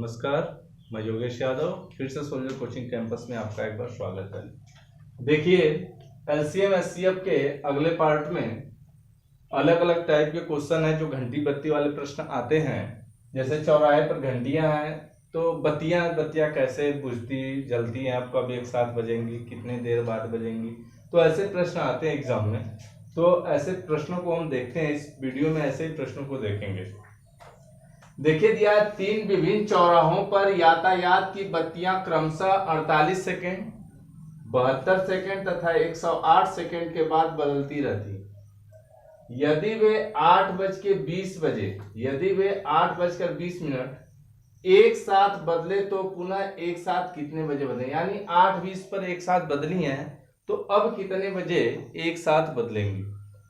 नमस्कार, मैं योगेश यादव फिर से सोल्जर कोचिंग कैंपस में आपका एक बार स्वागत है। देखिए, एलसीएम एचसीएफ के अगले पार्ट में अलग अलग टाइप के क्वेश्चन है जो घंटी बत्ती वाले प्रश्न आते हैं। जैसे चौराहे पर घंटियां हैं तो बत्तियां कैसे बुझती जलती हैं, कब एक साथ बजेंगी, कितने देर बाद बजेंगी, तो ऐसे प्रश्न आते हैं एग्जाम में। तो ऐसे प्रश्नों को हम देखते हैं इस वीडियो में, ऐसे ही प्रश्नों को देखेंगे। देखिए दिया है, 3 विभिन्न चौराहों पर यातायात की बत्तियां क्रमशः 48 सेकेंड, 72 सेकेंड तथा 108 सेकेंड के बाद बदलती रहती। यदि वे 8:20 बजे एक साथ बदले तो पुनः एक साथ कितने बजे बदले, यानी 8:20 पर एक साथ बदली हैं तो अब कितने बजे एक साथ बदलेंगी।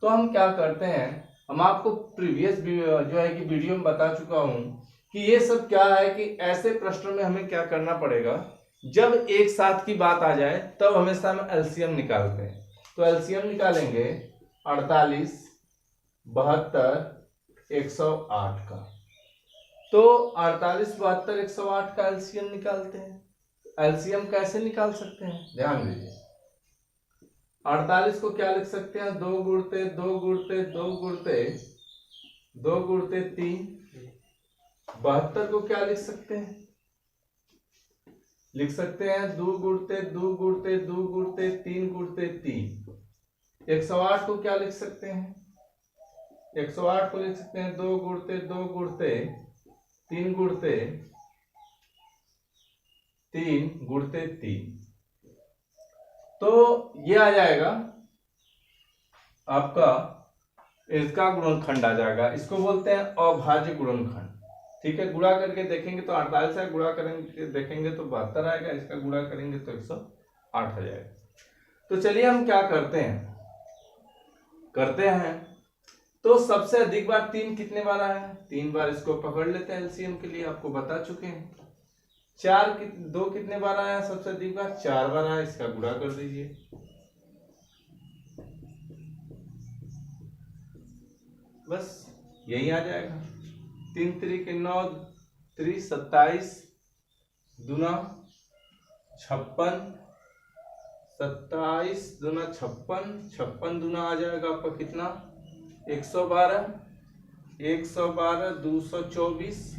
तो हम क्या करते हैं, हम आपको प्रीवियस जो है कि वीडियो में बता चुका हूं कि ये सब क्या है कि ऐसे प्रश्नों में हमें क्या करना पड़ेगा। जब एक साथ की बात आ जाए तब हमेशा हम एलसीएम निकालते हैं। तो एलसीएम निकालेंगे 48, 72, 108 का। तो 48, 72, 108 का एलसीएम निकालते हैं। एलसीएम कैसे निकाल सकते हैं, ध्यान दीजिए। 48 को क्या लिख सकते हैं, 2 गुणते 2 गुणते 2 गुणते 2 गुणते 3। 72 को क्या लिख सकते हैं, 2 गुणते 2 गुणते 2 गुणते 3 गुणते 3। 108 को क्या लिख सकते हैं, 108 को लिख सकते हैं 2 गुणते 2 गुणते 3 गुणते 3 गुणते 3। तो ये आ जाएगा आपका, इसका गुणनखंड आ जाएगा। इसको बोलते हैं अभाज्य गुणनखंड। ठीक है, गुणा करके देखेंगे तो 48 है, गुणा करेंगे देखेंगे तो 72 आएगा, इसका गुणा करेंगे तो 108 आ जाएगा। तो चलिए हम क्या करते हैं तो सबसे अधिक बार 3 कितने बार आया, 3 बार। इसको पकड़ लेते हैं एलसीएम के लिए, आपको बता चुके हैं। 2 कितने बार आया, सबसे अधिक बार 4 बार आया, इसका गुणा कर दीजिए। बस यही आ जाएगा। 3 3 के 9, 3 27 दूना 56, 27 दूना 56, 56 दूना आ जाएगा आपका कितना, 112, 112 224,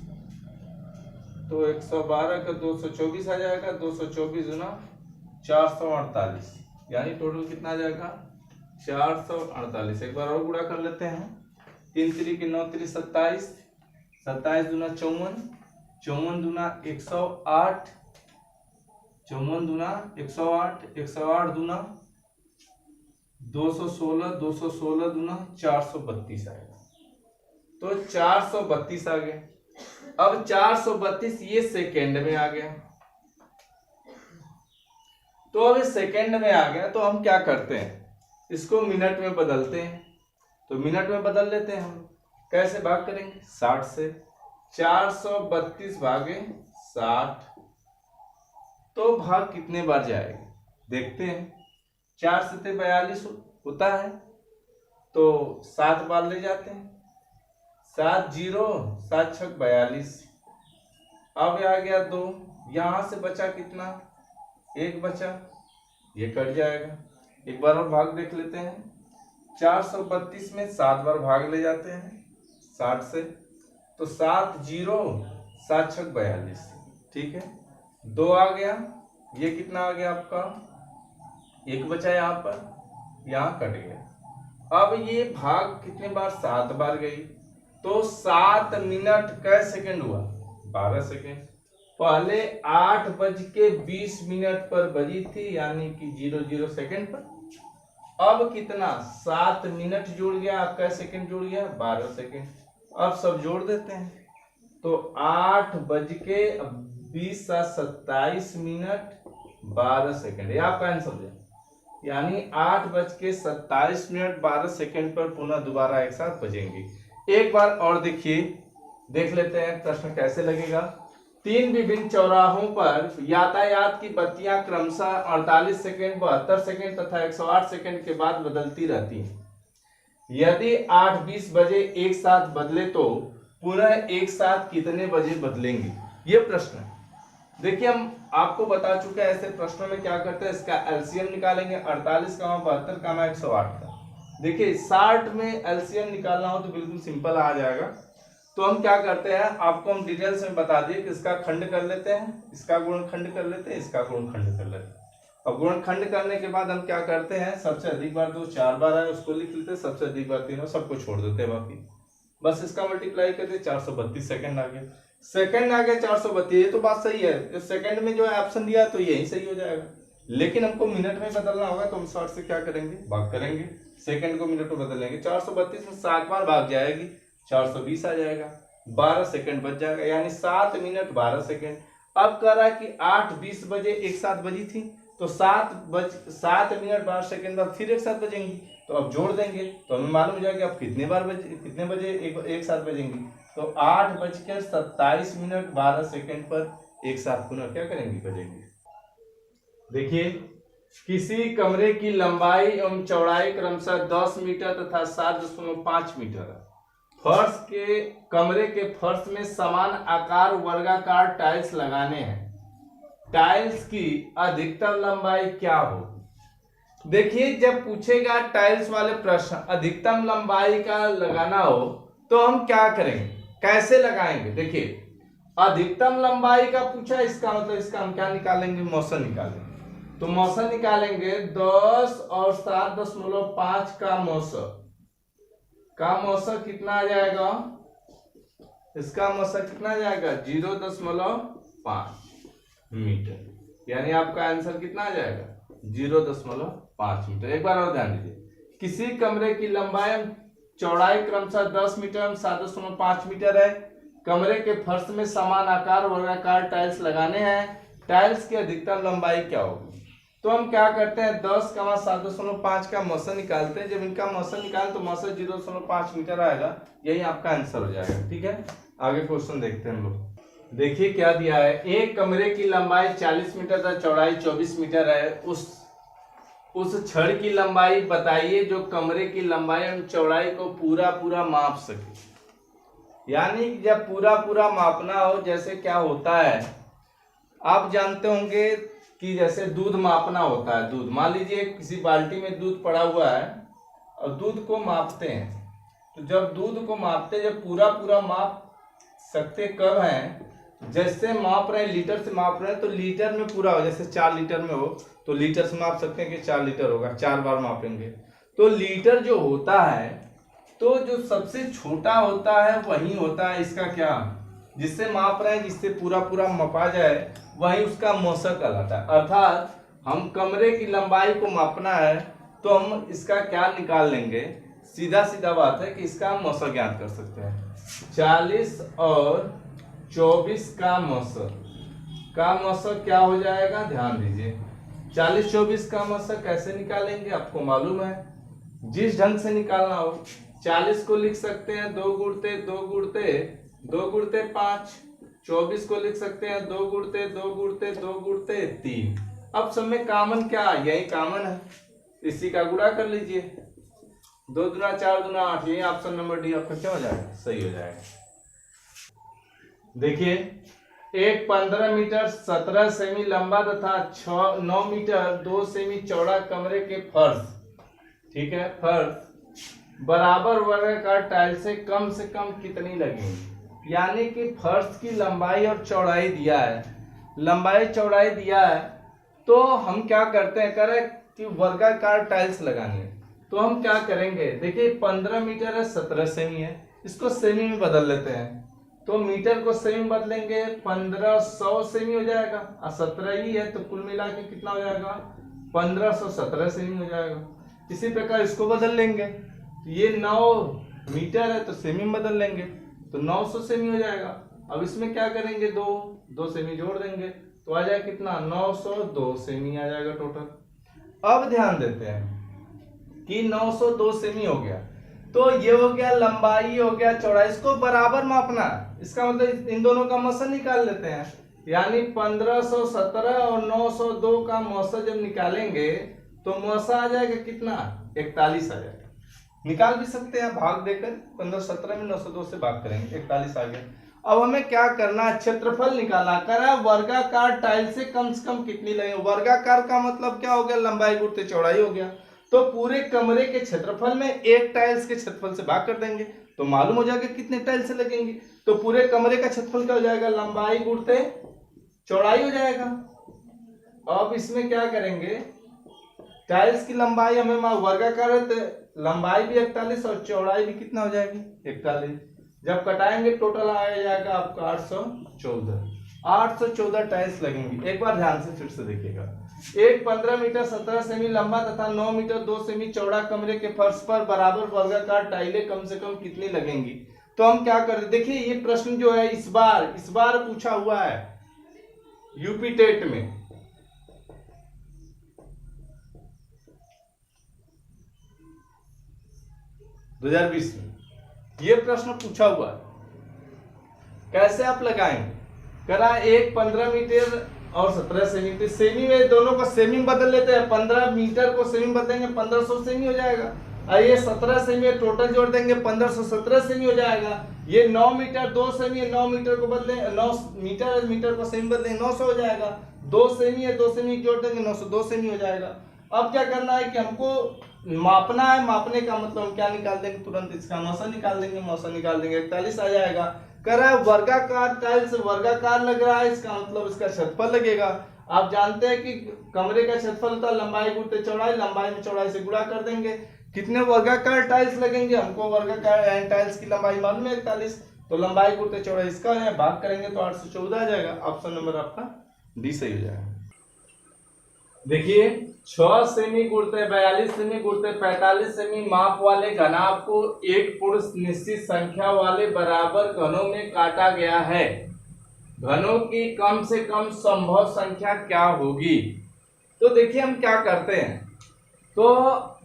तो 112 का 224 आ जाएगा, 224 गुना 448, यानी टोटल कितना आ जाएगा 448। एक बार और गुणा कर लेते हैं। 3 3 के 9, 3 27, 27 दूना 54, 54 दूना 108, 54 दूना 108, 108 दूना 216, 216 दूना 432 आएगा। तो 432 आ गया। अब 432 ये सेकेंड में आ गया। तो अब इस सेकेंड में आ गया तो हम क्या करते हैं, इसको मिनट में बदलते हैं। तो मिनट में बदल लेते हैं हम। कैसे भाग करेंगे, 60 से। 432 भागे 60, तो भाग कितने बार जाएगा देखते हैं। 4 से 42 होता है तो 7 बार ले जाते हैं। 7 0, 7 6 42। अब आ गया 2, यहां से बचा कितना, 1 बचा, ये कट जाएगा। एक बार और भाग देख लेते हैं। 432 में 7 बार भाग ले जाते हैं 60 से, तो 7 0, 7 6 42। ठीक है, 2 आ गया, ये कितना आ गया आपका, 1 बचा यहाँ पर, यहाँ कट गया। अब ये भाग कितने बार, 7 बार गई, तो 7 मिनट कै सेकेंड हुआ, 12 सेकेंड। पहले 8:20 पर बजी थी, यानी कि 00 सेकेंड पर। अब कितना, 7 मिनट जुड़ गया, कै सेकेंड जुड़ गया, 12 सेकेंड। अब सब जोड़ देते हैं तो 8:20 + 27 मिनट 12 सेकेंड, ये आपका आंसर है। यानी 8:27 मिनट 12 सेकेंड पर पुनः दोबारा एक साथ बजेंगे। एक बार और देखिए, देख लेते हैं प्रश्न कैसे लगेगा। 3 विभिन्न चौराहों पर यातायात की बत्तियां क्रमशः 48 सेकेंड, 72 सेकेंड तथा 108 सेकेंड के बाद बदलती रहती हैं। यदि 8:20 बजे एक साथ बदले तो पुनः एक साथ कितने बजे बदलेंगे। ये प्रश्न है। देखिए हम आपको बता चुके हैं ऐसे प्रश्नों में क्या करते हैं, इसका एलसीएम निकालेंगे 48, 72, 108 का। देखिए 60 में एलसीएम निकालना हो तो बिल्कुल सिंपल आ जाएगा। तो हम क्या करते हैं, आपको हम डिटेल्स में बता दिए कि इसका खंड कर लेते हैं, इसका गुणनखंड कर लेते हैं, इसका गुणनखंड कर लेते हैं। अब गुणनखंड करने के बाद हम क्या करते हैं, सबसे अधिक बार जो 4 बार है उसको लिख लेते हैं, सबसे अधिक बार 3 सबको छोड़ देते हैं बाकी। बस इसका मल्टीप्लाई करते 432 सेकंड आ गया। सेकंड आ गया 432, ये तो बात सही है। सेकंड में जो ऑप्शन दिया तो यही सही हो जाएगा, लेकिन हमको मिनट में बदलना होगा तो हम 60 से क्या करेंगे, भाग करेंगे। सेकंड को मिनट में बदलेंगे, 432 में 7 बार भाग जाएगी, 420 आ जाएगा, 12 सेकंड बच जाएगा, यानी 7 मिनट 12 सेकंड। अब कह रहा है कि 8:20 बजे एक साथ बजी थी, तो 7 मिनट 12 सेकंड बाद फिर एक साथ बजेंगी, तो अब जोड़ देंगे तो हमें मालूम हो जाएगा अब कितने बजे एक साथ बजेंगी। तो 8:27 12 सेकंड पर एक साथ पुनः क्या करेंगे, बजेंगे। देखिए किसी कमरे की लंबाई एवं चौड़ाई क्रमशः 10 मीटर तथा 7.5 मीटर है। फर्श के कमरे के फर्श में समान आकार वर्गाकार टाइल्स लगाने हैं। टाइल्स की अधिकतम लंबाई क्या होगी? देखिए जब पूछेगा टाइल्स वाले प्रश्न अधिकतम लंबाई का लगाना हो तो हम क्या करेंगे, कैसे लगाएंगे। देखिए अधिकतम लंबाई का पूछा, इसका मतलब इसका हम क्या निकालेंगे, मौसम निकालेंगे। तो मौसम निकालेंगे 10 और 7.5 का मौसम कितना आ जाएगा, इसका मौसम कितना आ जाएगा 0.5 मीटर, यानी आपका आंसर कितना आ जाएगा 0.5 मीटर। एक बार और ध्यान दीजिए, किसी कमरे की लंबाई चौड़ाई क्रमशः 10 मीटर 7.5 मीटर है। कमरे के फर्श में समान आकार वर्गाकार टाइल्स लगाने हैं। टाइल्स की अधिकतम लंबाई क्या होगी? तो हम क्या करते हैं 10, 7.5 का मौसम निकालते हैं। जब इनका मौसम निकालें तो मौसम 0.5 मीटर आएगा, यही आपका आंसर हो जाएगा। ठीक है, आगे क्वेश्चन देखते हैं हम लोग। देखिए क्या दिया है, एक कमरे की लंबाई 40 मीटर तथा चौड़ाई 24 मीटर है। उस छड़ की लंबाई बताइए जो कमरे की लंबाई और चौड़ाई को पूरा माप सके। यानी जब पूरा मापना हो, जैसे क्या होता है आप जानते होंगे कि जैसे दूध मापना होता है। दूध मान लीजिए किसी बाल्टी में दूध पड़ा हुआ है और दूध को मापते हैं, तो जब दूध को मापते जब पूरा माप सकते कब हैं, जैसे माप रहे हैं लीटर से माप रहे हैं तो लीटर में पूरा हो, जैसे 4 लीटर में हो तो लीटर से माप सकते हैं कि 4 लीटर होगा, 4 बार मापेंगे तो लीटर जो होता है, तो जो सबसे छोटा होता है वही होता है इसका क्या, जिससे माप रहे हैं, जिससे पूरा मपा जाए वही उसका मौसक कहलाता है। अर्थात हम कमरे की लंबाई को मापना है तो हम इसका क्या निकाल लेंगे, सीधा बात है कि इसका हम मौसक ज्ञात कर सकते हैं। 40 और 24 का मौसक क्या हो जाएगा, ध्यान दीजिए 40-24 का मौसक कैसे निकालेंगे आपको मालूम है, जिस ढंग से निकालना हो। 40 को लिख सकते हैं 2 गुणते 5, 24 को लिख सकते हैं 2 गुणते 3। अब सब में कॉमन क्या, यही कॉमन है, इसी का गुणा कर लीजिए, 2 दूना 4 दूना 8, यही ऑप्शन नंबर डी आपका क्या हो जाएगा, सही हो जाएगा। देखिए एक 15 मीटर 17 सेमी लंबा तथा 9 मीटर 2 सेमी चौड़ा कमरे के फर्श, ठीक है, फर्श बराबर वर्गाकार टाइल से कम कितनी लगेंगी। यानी कि फर्श की लंबाई और चौड़ाई दिया है, लंबाई चौड़ाई दिया है, तो हम क्या करते हैं, करें कि वर्गाकार टाइल्स लगाने, तो हम क्या करेंगे, देखिए 15 मीटर है 17 सेमी है, इसको सेमी में बदल लेते हैं, तो मीटर को सेमी में बदलेंगे 1500 सेमी हो जाएगा, और 17 ही है तो कुल मिला के कितना हो जाएगा 1517 सेमी हो जाएगा। इसी प्रकार इसको बदल लेंगे, ये 9 मीटर है तो सेमी में बदल लेंगे तो 900 सेमी हो जाएगा। अब इसमें क्या करेंगे, 2 सेमी जोड़ देंगे तो आ जाएगा कितना 902 सेमी आ जाएगा टोटल। अब ध्यान देते हैं कि 902 सेमी हो गया, तो ये हो गया लंबाई, हो गया चौड़ाई, इसको बराबर मापना, इसका मतलब इन दोनों का मौसम निकाल लेते हैं। यानी 1517 और 902 का मौसम जब निकालेंगे तो मौसम आ जाएगा कितना 41 आ जाएगा। निकाल भी सकते हैं भाग देकर, 1517 में 902 से भाग करेंगे 41 आ गया। अब हमें क्या करना है, क्षेत्रफल निकालना। करा वर्गाकार टाइल से कम कितनी लगे। वर्गाकार का मतलब क्या हो गया, लंबाई गुणित चौड़ाई हो गया। तो पूरे कमरे के क्षेत्रफल में एक टाइल्स के क्षेत्रफल से भाग कर देंगे तो मालूम हो जाएगा कितने टाइल्स लगेंगे। तो पूरे कमरे का क्षेत्रफल क्या हो जाएगा, लंबाई गुणित चौड़ाई हो जाएगा। अब इसमें क्या करेंगे, टाइल्स की लंबाई हमें वर्गाकार है तो लंबाई भी 41 और चौड़ाई भी कितना हो जाएगी 41। जब कटाएंगे टोटल आ जाएगा आपका 814 टाइल्स लगेंगी। एक बार ध्यान से फिर से देखिएगा, एक 15 मीटर 17 सेमी लंबा तथा 9 मीटर 2 सेमी चौड़ा कमरे के फर्श पर बराबर वर्गाकार टाइलें कम से कम कितनी लगेंगी। तो हम क्या करें, देखिए ये प्रश्न जो है इस बार पूछा हुआ है यूपी टेट में। दो 2020 में ये प्रश्न पूछा हुआ है। कैसे आप लगाएंगे, करा एक 15 मीटर और 17 सेमी, तो सेमी में दोनों को सेमी बदल लेते हैं। 15 मीटर को सेमी बदलेंगे 1500 सेमी हो जाएगा। और ये 17 सेमी टोटल जोड़ देंगे 1517 सेमी हो जाएगा। ये 9 मीटर 2 सेमी है, 9 मीटर को बदले 9 मीटर को सेमी बदलेंगे 900 हो जाएगा। 2 सेमी है, 2 सेमी जोड़ देंगे 902 सेमी हो जाएगा। अब क्या करना है कि हमको मापना है, मापने का मतलब हम क्या निकाल देंगे, तुरंत इसका मौसा निकाल देंगे, मौसा निकाल देंगे 41 आ जाएगा। कर रहा है वर्गाकार टाइल्स वर्गाकार लग रहा है, इसका मतलब इसका क्षेत्रफल लगेगा। आप जानते हैं कि कमरे का क्षेत्रफल होता है लंबाई गुणित चौड़ाई, लंबाई में चौड़ाई से गुणा कर देंगे। कितने वर्गाकार टाइल्स लगेंगे, हमको वर्गाकार टाइल्स की लंबाई मालूम है 41, तो लंबाई गुणित चौड़ाई इसका है, भाग करेंगे तो 814 आ जाएगा। ऑप्शन नंबर आपका डी सही हो जाएगा। देखिए 6 सेमी गुणित 42 सेमी गुणित 45 सेमी माप वाले घनाभ को एक पूर्ण निश्चित संख्या वाले बराबर घनों में काटा गया है। घनों की कम से कम संभव संख्या क्या होगी। तो देखिए हम क्या करते हैं, तो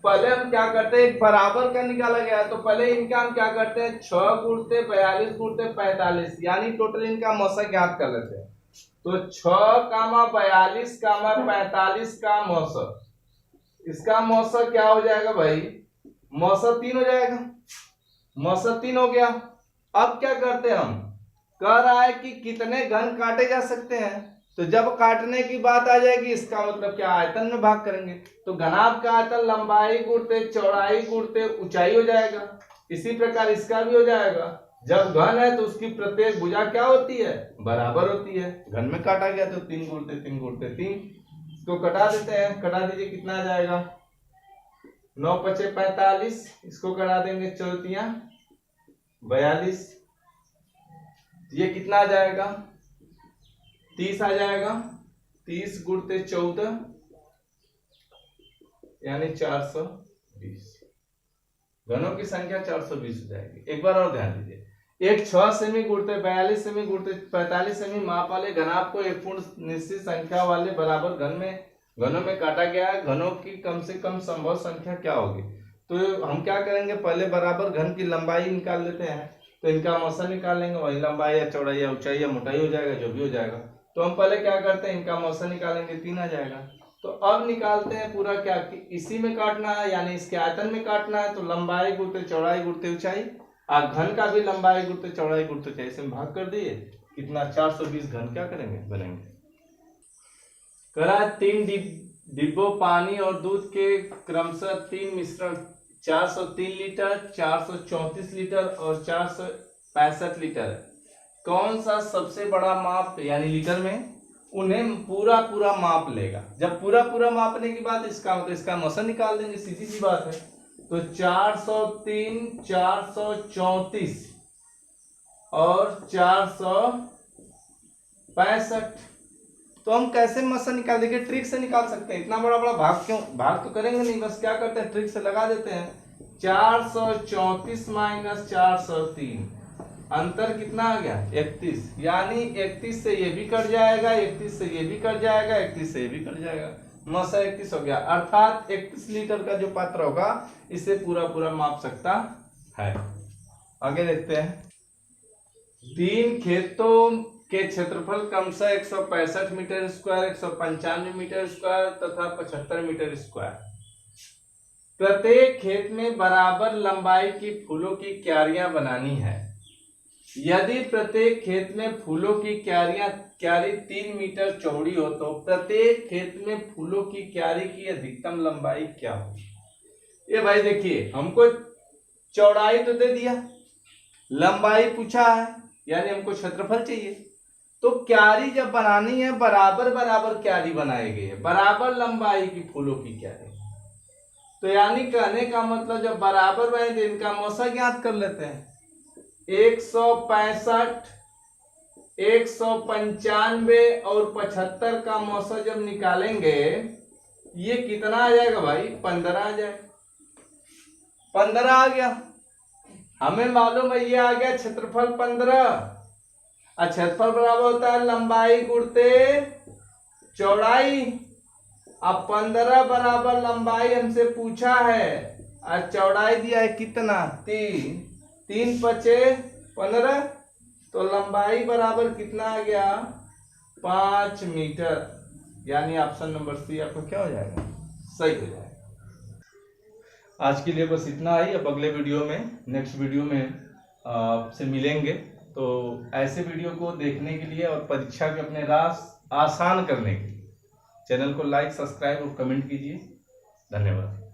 पहले हम क्या करते हैं, एक बराबर का निकाला गया तो पहले इनका हम क्या करते हैं 6 गुणित 42 गुणित 45 यानी टोटल इनका मौसा ज्ञात कर लेते हैं। तो 6, 42, 45 का मौसा, इसका मौसा क्या हो जाएगा भाई, मौसा 3 हो जाएगा। मौसा 3 हो गया। अब क्या करते हैं हम, कह रहा है कि कितने घन काटे जा सकते हैं, तो जब काटने की बात आ जाएगी इसका मतलब क्या, आयतन में भाग करेंगे। तो घनाभ का आयतन लंबाई गुणित चौड़ाई गुणित ऊंचाई हो जाएगा। इसी प्रकार इसका भी हो जाएगा। जब घन है तो उसकी प्रत्येक भुजा क्या होती है, बराबर होती है। घन में काटा गया तो 3 गुणित 3 गुणित 3, तो कटा देते हैं, कटा दीजिए कितना आ जाएगा 9 × 5 = 45, इसको कटा देंगे 4 × 42, ये कितना आ जाएगा 30 आ जाएगा। 30 गुणित 14 यानी 420, घनों की संख्या 420 हो जाएगी। एक बार और ध्यान दीजिए, एक 6 सेमी गुणित 42 सेमी गुणित 45 सेमी माप वाले घनाभ को एक पूर्ण निश्चित संख्या वाले बराबर घनों में काटा गया है। घनों की कम से कम संभव संख्या क्या होगी। तो हम क्या करेंगे, पहले बराबर घन की लंबाई निकाल लेते हैं, तो इनका मौसा निकाल लेंगे, वही लंबाई या चौड़ाई या ऊंचाई या मोटाई हो जाएगा, जो भी हो जाएगा। तो हम पहले क्या करते हैं, इनका मौसा निकालेंगे 3 आ जाएगा। तो अब निकालते हैं पूरा क्या कि इसी में काटना है, यानी इसके आयतन में काटना है। तो लंबाई गुणित चौड़ाई गुणित ऊंचाई, और घन का भी लंबाई गुणित चौड़ाई गुणित ऊंचाई से भाग कर दिए, कितना 420 घन क्या करेंगे, बनेंगे। करा 3 डिब्बों पानी और दूध के क्रमशः 3 मिश्रण 403 लीटर 434 लीटर और 465 लीटर, कौन सा सबसे बड़ा माप यानी लीटर में उन्हें पूरा माप लेगा। जब पूरा मापने की बात, इसका मतलब इसका मौसा निकाल देंगे, सीधी सी बात है। तो 403 434 और 465, तो हम कैसे मौसा निकाल देंगे, ट्रिक से निकाल सकते हैं। इतना बड़ा भाग क्यों, भाग तो करेंगे नहीं, बस क्या करते हैं ट्रिक से लगा देते हैं। 434 माइनस 403, अंतर कितना आ गया 31, यानी 31 से ये भी कट जाएगा, 31 से ये भी कट जाएगा, 31 से ये भी कट जाएगा, मौसा 31 हो गया। अर्थात 31 लीटर का जो पात्र होगा इसे पूरा माप सकता है। आगे देखते हैं, 3 खेतों के क्षेत्रफल क्रमशः 165 मीटर स्क्वायर 195 मीटर स्क्वायर तथा 75 मीटर स्क्वायर। प्रत्येक खेत में बराबर लंबाई की फूलों की क्यारियां बनानी है। यदि प्रत्येक खेत में फूलों की क्यारी 3 मीटर चौड़ी हो तो प्रत्येक खेत में फूलों की क्यारी की अधिकतम लंबाई क्या हो। ये भाई देखिए, हमको चौड़ाई तो दे दिया, लंबाई पूछा है, यानी हमको क्षेत्रफल चाहिए। तो क्यारी जब बनानी है, बराबर बराबर क्यारी बनाई गई है, बराबर लंबाई की फूलों की क्यारी। तो यानी कहने का मतलब जब बराबर बने तो इनका मौसा ज्ञात कर लेते हैं। 165, 195 और 75 का मौसा जब निकालेंगे, ये कितना आ जाएगा भाई? 15 आ जाएगा। 15 आ गया। हमें मालूम है ये आ गया क्षेत्रफल 15। क्षेत्रफल बराबर होता है लंबाई गुणते चौड़ाई। अब 15 बराबर लंबाई हमसे पूछा है और चौड़ाई दिया है कितना? 3, 3 पचे 15, तो लंबाई बराबर कितना आ गया? 5 मीटर। यानी ऑप्शन नंबर सी आपका क्या हो जाएगा? सही हो जाएगा। आज के लिए बस इतना ही। अब अगले वीडियो में, नेक्स्ट वीडियो में आपसे मिलेंगे। तो ऐसे वीडियो को देखने के लिए और परीक्षा के अपने राह आसान करने के लिए चैनल को लाइक, सब्सक्राइब और कमेंट कीजिए। धन्यवाद।